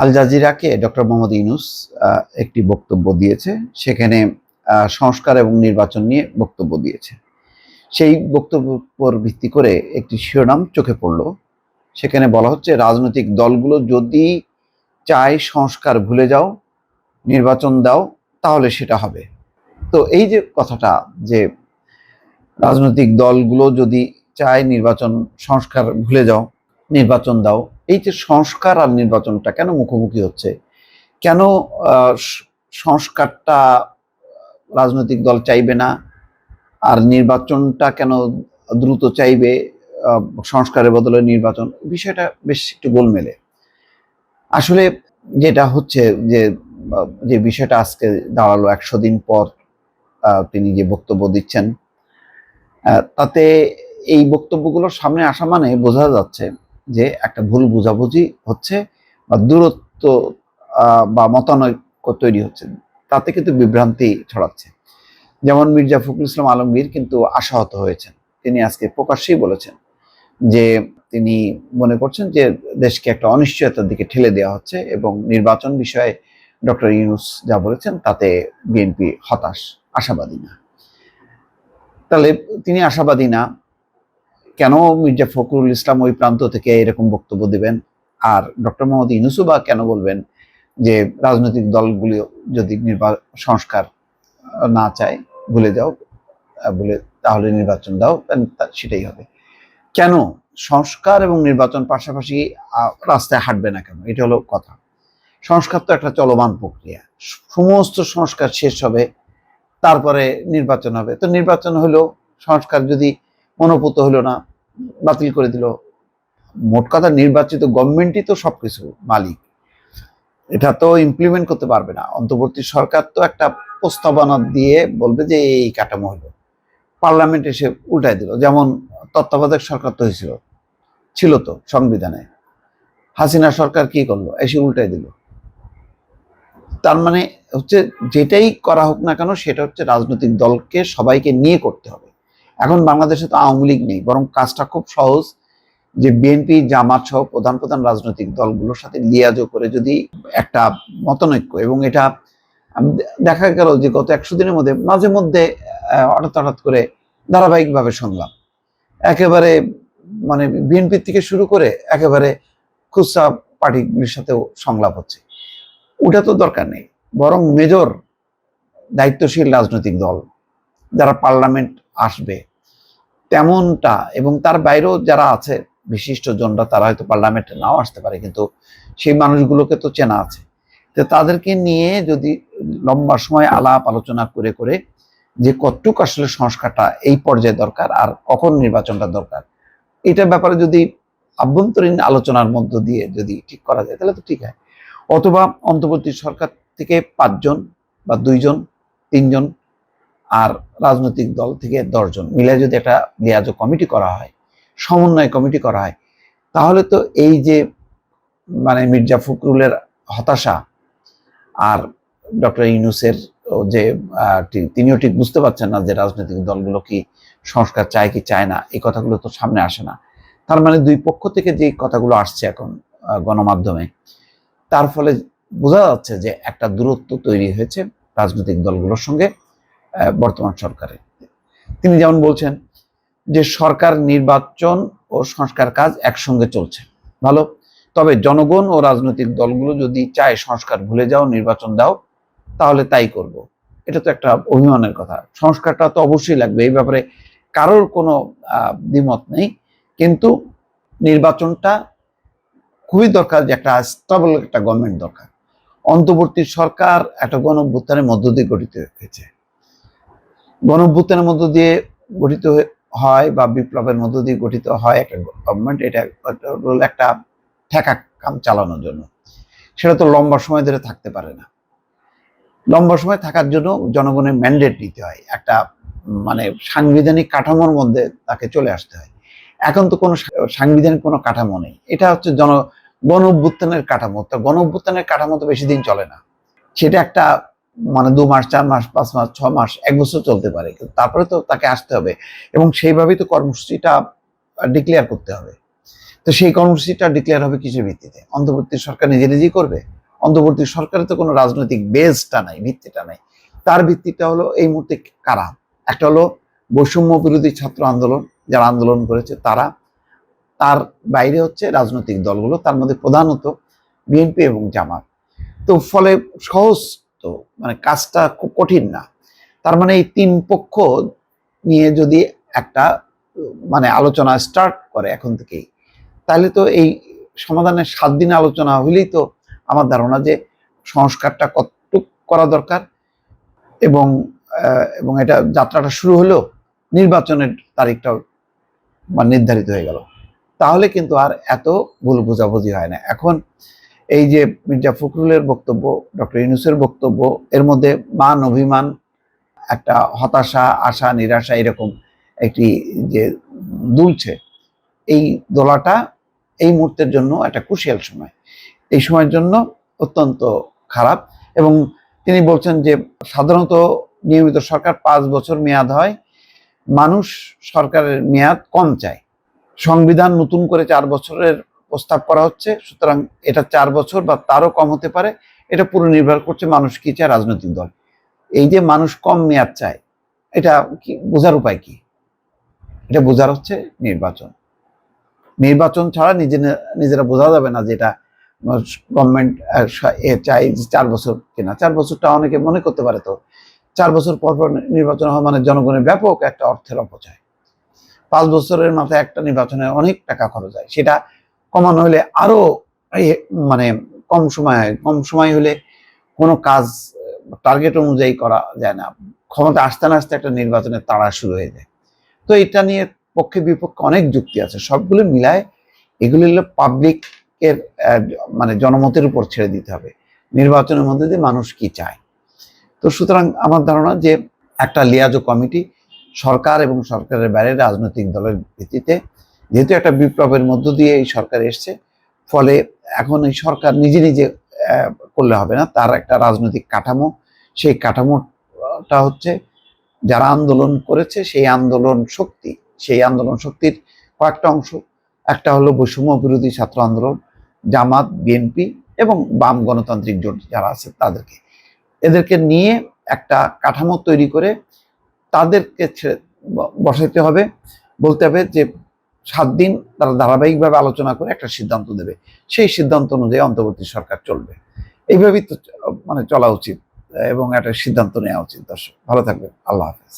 আল জাজিরাকে doctor Mohammad Yunus একটি বক্তব্য দিয়েছে। সেখানে সংস্কার এবং নির্বাচন নিয়ে বক্তব্য দিয়েছে। সেই বক্তব্যের উপর ভিত্তি করে একটি শিরোনাম চোখে পড়ল। সেখানে বলা হচ্ছে, রাজনৈতিক দলগুলো যদি চায় সংস্কার ভুলে যাও, নির্বাচন দাও, তাহলে সেটা হবে। তো এই যে কথাটা, যে রাজনৈতিক দলগুলো যদি চায় নির্বাচন সংস্কার ভুলে যাও, নির্বাচন দাও, এই যে সংস্কার আর নির্বাচনটা কেন মুখোমুখি হচ্ছে, কেন সংস্কারটা রাজনৈতিক দল চাইবে না আর নির্বাচনটা কেন দ্রুত চাইবে, সংস্কারের বদলে নির্বাচন, বিষয়টা বেশ একটু গোলমেলে। আসলে যেটা হচ্ছে যে বিষয়টা আজকে দাঁড়ালো 100 দিন পর তিনি যে বক্তব্য দিচ্ছেন, তাতে এই বক্তব্যগুলোর সামনে আসা মানে বোঝা যাচ্ছে যে একটা ভুল বোঝাবুঝি হচ্ছে বা দূরত্ব বা মতানৈক্য তৈরি হচ্ছে। তাতে কিন্তু বিভ্রান্তি ছড়াচ্ছে। যেমন মির্জা ফখরুল ইসলাম আলমগীর কিন্তু আশাহত হয়েছেন। তিনি আজকে প্রকাশ্যেই বলেছেন যে তিনি মনে করছেন যে দেশকে একটা অনিশ্চয়তার দিকে ঠেলে দেওয়া হচ্ছে এবং নির্বাচন বিষয়ে ডক্টর ইউনূস যা বলেছেন তাতে বিএনপি হতাশ, আশাবাদী না। তাহলে তিনি আশাবাদী না, কেন মির্জা ফখরুল ইসলাম ওই প্রান্ত থেকে এরকম বক্তব্য দিবেন? আর ডক্টর মোহাম্মদ ইউনূসও বা কেন বলবেন যে রাজনৈতিক দলগুলি যদি সংস্কার না চায়, ভুলে যাও, বলে তাহলে নির্বাচন দাও, সেটাই হবে? কেন সংস্কার এবং নির্বাচন পাশাপাশি রাস্তায় হাঁটবে না কেন? এটা হলো কথা। সংস্কার তো একটা চলমান প্রক্রিয়া। সমস্ত সংস্কার শেষ হবে, তারপরে নির্বাচন হবে। তো নির্বাচন হলো, সংস্কার যদি মনোপুত হলো না, বাতিল করে দিল। মোট কথা, নির্বাচিত গভর্নমেন্টই তো সবকিছু মালিক। এটা তো ইমপ্লিমেন্ট করতে পারবে না। অন্তর্বর্তী সরকার তো একটা প্রস্তাবনা দিয়ে বলবে যে এই কাঠামো হলো, পার্লামেন্ট এসে উল্টাই দিল। যেমন তত্ত্বাবধায়ক সরকার তো হয়েছিল, ছিল তো সংবিধানে। হাসিনা সরকার কি করলো? এসে উল্টাই দিল। তার মানে হচ্ছে, যেটাই করা হোক না কেন, সেটা হচ্ছে রাজনৈতিক দলকে সবাইকে নিয়ে করতে হবে। এখন বাংলাদেশে তো আওয়ামী লীগ নেই, বরং কাজটা খুব সহজ, যে বিএনপি, জামাত সহ প্রধান প্রধান রাজনৈতিক দলগুলোর সাথে লিয়াজো করে যদি একটা মতানৈক্য, এবং এটা দেখা গেল যে গত 100 দিনের মধ্যে মাঝে মধ্যে হঠাৎ হঠাৎ করে ধারাবাহিকভাবে শুনলাম, একেবারে মানে বিএনপি থেকে শুরু করে একেবারে খুচরা পার্টিগুলির সাথেও সংলাপ হচ্ছে। ওটা তো দরকার নেই, বরং মেজর দায়িত্বশীল রাজনৈতিক দল যারা পার্লামেন্ট আসবে তেমনটা, এবং তার বাইরেও যারা আছে বিশিষ্ট জনরা, তারা হয়তো পার্লামেন্টে নাও আসতে পারে, কিন্তু সেই মানুষগুলোকে তো চেনা আছে। তো তাদেরকে নিয়ে যদি লম্বা সময় আলাপ আলোচনা করে করে যে কতটুক আসলে সংস্কারটা এই পর্যায়ে দরকার আর কখন নির্বাচনটা দরকার, এটার ব্যাপারে যদি আভ্যন্তরীণ আলোচনার মধ্য দিয়ে যদি ঠিক করা যায়, তাহলে তো ঠিক হয়। অথবা অন্তর্বর্তী সরকার থেকে 5 জন বা 2 জন, 3 জন, আর রাজনৈতিক দল থেকে 10 জন মিলে যদি একটা লিয়াজো কমিটি করা হয়, সমন্বয় কমিটি করা হয়, তাহলে তো এই যে মানে মির্জা ফখরুলের হতাশা আর ডক্টর ইউনূসের যে তিনিও ঠিক বুঝতে পারছেন না যে রাজনৈতিক দলগুলো কি সংস্কার চায় কি চায় না, এই কথাগুলো তো সামনে আসে না। তার মানে দুই পক্ষ থেকে যে কথাগুলো আসছে এখন গণমাধ্যমে, তার ফলে বোঝা যাচ্ছে যে একটা দূরত্ব তৈরি হয়েছে রাজনৈতিক দলগুলোর সঙ্গে বর্তমান সরকারের। তিনি যেমন বলছেন যে সরকার, নির্বাচন ও সংস্কার কাজ একসঙ্গে চলছে, ভালো। তবে জনগণ ও রাজনৈতিক দলগুলো যদি চায় সংস্কার ভুলে যাও, নির্বাচন দাও, তাহলে তাই করব। এটা তো একটা অভিমানের কথা। সংস্কারটা তো অবশ্যই লাগবে, এই ব্যাপারে কারোর কোনো দ্বিমত নেই, কিন্তু নির্বাচনটা খুবই দরকার, যে একটা স্টেবল একটা গভর্নমেন্ট দরকার। অন্তর্বর্তী সরকার একটা গণঅভ্যুত্থানের মধ্য দিয়ে গঠিত হয়েছে। গণঅভ্যুত্থানের মধ্য দিয়ে গঠিত হয় বা বিপ্লবের মধ্য দিয়ে গঠিত হয় একটা গভর্নমেন্ট, এটা একটা ঠেকা কাম চালানোর জন্য। সেটা তো লম্বা সময় ধরে থাকতে পারে না। লম্বা সময় থাকার জন্য জনগণের ম্যান্ডেট নিতে হয়, একটা মানে সাংবিধানিক কাঠামোর মধ্যে তাকে চলে আসতে হয়। এখন তো কোনো সাংবিধানিক কোনো কাঠামো নেই, এটা হচ্ছে গণ অভ্যুত্থানের কাঠামো। তো গণ অভ্যুত্থানের কাঠামো তো বেশি দিন চলে না, সেটা একটা মানে 2 মাস, 4 মাস, 5 মাস, 6 মাস, 1 বছর চলতে পারে, কিন্তু তারপরে তো তাকে আসতে হবে এবং সেইভাবেই তো কর্মসূচিটা ডিক্লেয়ার করতে হবে। তো তো সেই কর্মসূচিটা ডিক্লেয়ার হবে কিসের ভিত্তিতে? অন্তর্বর্তী সরকার নিজে নিজেই করবে? অন্তর্বর্তী সরকারে তো কোনো রাজনৈতিক বেসটা নাই, ভিত্তিটা নাই। তার ভিত্তিটা হলো এই মুহূর্তে কারা? একটা হলো বৈষম্য বিরোধী ছাত্র আন্দোলন, যারা আন্দোলন করেছে তারা, তার বাইরে হচ্ছে রাজনৈতিক দলগুলো, তার মধ্যে প্রধানত বিএনপি এবং জামাত। তো ফলে সহজ, তো মানে কাজটা খুব কঠিন না। তার মানে এই তিন পক্ষ নিয়ে যদি একটা মানে আলোচনা স্টার্ট করে এখন থেকেই, তাহলে তো এই সমাধানের 7 দিন আলোচনা হইলেই তো আমার ধারণা যে সংস্কারটা কতটুক করা দরকার, এবং এবং এটা যাত্রাটা শুরু হলো, নির্বাচনের তারিখটাও নির্ধারিত হয়ে গেল, তাহলে কিন্তু আর এত ভুল বোঝাবুঝি হয় না। এখন এই যে মির্জা ফখরুলের বক্তব্য, ডক্টর ইউনূসের বক্তব্য, এর মধ্যে মান অভিমান, একটা হতাশা, আশা, নিরাশা, এরকম একটি যে দুলছে, এই দোলাটা এই মুহূর্তের জন্য একটা ক্রুশিয়াল সময়। এই সময়ের জন্য অত্যন্ত খারাপ। এবং তিনি বলছেন যে সাধারণত নিয়মিত সরকার 5 বছর মেয়াদ হয়, মানুষ সরকারের মেয়াদ কম চায়। সংবিধান নতুন করে 4 বছরের প্রস্তাব করা হচ্ছে, সুতরাং এটা 4 বছর বা তারও কম হতে পারে। এটা পুরো নির্ভর করছে মানুষ কি চায়, রাজনৈতিক দল। এই যে মানুষ কম মেয়াদ চায়, এটা কি বোঝার উপায় কি? এটা বোঝার হচ্ছে নির্বাচন। নির্বাচন ছাড়া নিজেরা বোঝা যাবে না যে এটা গভর্নমেন্ট চাই 4 বছর কিনা। 4 বছরটা অনেকে মনে করতে পারে, তো 4 বছর পর পর নির্বাচন হওয়া মানে জনগণের ব্যাপক একটা অর্থের অপচয়। 5 বছরের মাথায় একটা নির্বাচনে অনেক টাকা খরচ হয়, সেটা কমানো হলে আরো মানে কম সময় হলে কোনো কাজ টার্গেট অনুযায়ী করা যায় না, ক্ষমতা আসতে না আসতে একটা নির্বাচনের তাড়া শুরু হয়ে যায়। তো এটা নিয়ে পক্ষে বিপক্ষে অনেক যুক্তি আছে, সবগুলো মিলায় এগুলো হলো পাবলিক এর মানে জনমতের উপর ছেড়ে দিতে হবে, নির্বাচনের মধ্যে দিয়ে মানুষ কি চায়। তো সুতরাং আমার ধারণা যে একটা লিয়াজো কমিটি সরকার এবং সরকারের বাইরে রাজনৈতিক দলের ভিত্তিতে, যেহেতু একটা বিপ্লবের মধ্য দিয়ে এই সরকার এসছে, ফলে এখন এই সরকার নিজে নিজে করলে হবে না, তার একটা রাজনৈতিক কাঠামো, সেই কাঠামোটা হচ্ছে যারা আন্দোলন করেছে সেই আন্দোলন শক্তির কয়েকটা অংশ। একটা হলো বৈষম্য বিরোধী ছাত্র আন্দোলন, জামাত, বিএনপি এবং বাম গণতান্ত্রিক জোট যারা আছে এদেরকে নিয়ে একটা কাঠামো তৈরি করে তাদেরকে বসাইতে হবে, বলতে হবে যে 7 দিন তারা ধারাবাহিকভাবে আলোচনা করে একটা সিদ্ধান্ত দেবে, সেই সিদ্ধান্ত অনুযায়ী অন্তর্বর্তী সরকার চলবে। এইভাবেই তো চলা উচিত এবং একটা সিদ্ধান্ত নেওয়া উচিত। দর্শক ভালো থাকবেন, আল্লাহ হাফেজ।